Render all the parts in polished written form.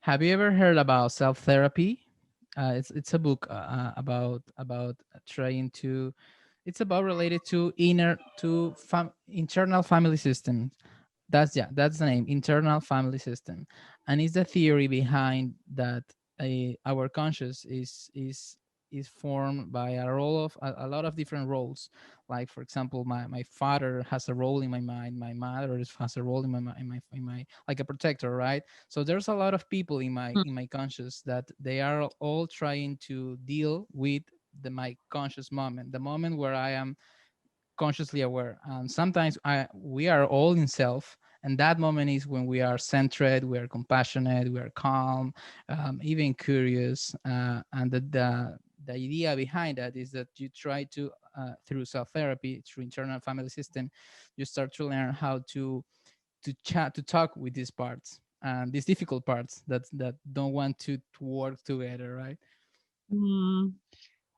Have you ever heard about self-therapy? It's a book about trying to. It's about related to internal family systems. That's the name, internal family system, and it's the theory behind that our conscious is formed by a lot of different roles. Like for example, my father has a role in my mind, my mother has a role in my like a protector, right? So there's a lot of people in my conscious that they are all trying to deal with my conscious moment, the moment where I am consciously aware. And sometimes we are all in self, and that moment is when we are centered, we are compassionate, we are calm, even curious. And the idea behind that is that you try to, through self therapy, through internal family system, you start to learn how to chat, to talk with these parts, these difficult parts that don't want to work together, right? Mm.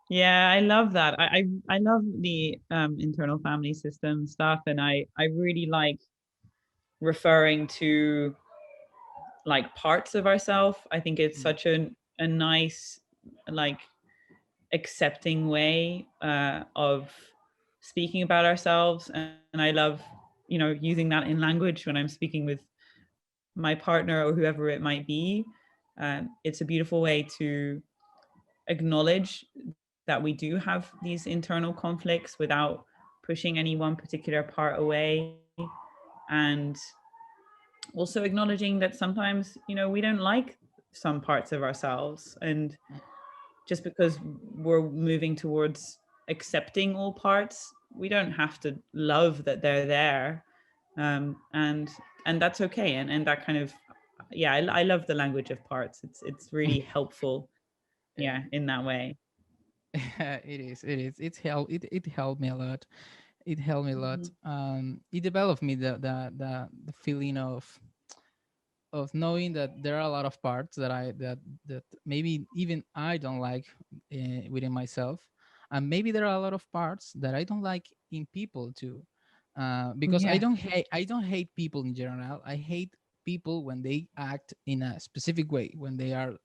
Yeah, I love that. I love the internal family system stuff, and I really like referring to like parts of ourselves. I think it's Mm. such a nice, like, accepting way of speaking about ourselves, and I love, using that in language when I'm speaking with my partner or whoever it might be. It's a beautiful way to acknowledge that we do have these internal conflicts without pushing any one particular part away, and also acknowledging that sometimes, we don't like some parts of ourselves, and just because we're moving towards accepting all parts, we don't have to love that they're there. And that's okay. And that kind of, yeah, I love the language of parts. It's really helpful, yeah, Yeah. in that way. It is it helped me a lot. It helped me a lot. Mhm. It developed me the feeling of knowing that there are a lot of parts that maybe even I don't like within myself, and maybe there are a lot of parts that I don't like in people too. Because Yeah. I don't hate people in general. I hate people when they act in a specific way, when they are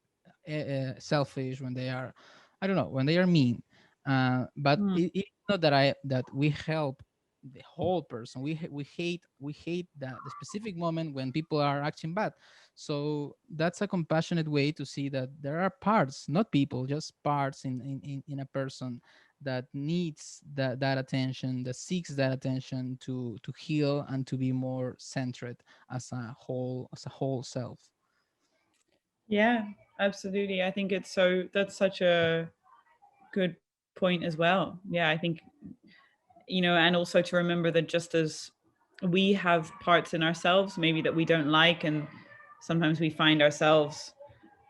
selfish, when they are, I don't know, when they are mean. But Mm. it's not that we help the whole person. We hate that the specific moment when people are acting bad. So that's a compassionate way to see that there are parts, not people, just parts in a person that needs that attention, that seeks that attention to heal and to be more centered as a whole self. Yeah, absolutely. I think that's such a good point as well. Yeah, I think, and also to remember that just as we have parts in ourselves maybe that we don't like, and sometimes we find ourselves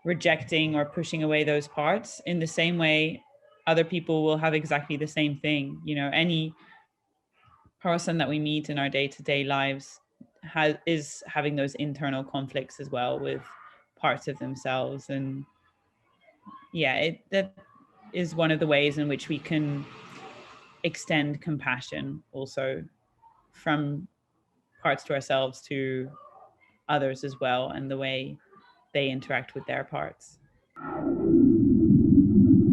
rejecting or pushing away those parts, in the same way other people will have exactly the same thing. Any person that we meet in our day-to-day lives is having those internal conflicts as well with parts of themselves. And yeah, that is one of the ways in which we can extend compassion also, from parts to ourselves to others as well, and the way they interact with their parts.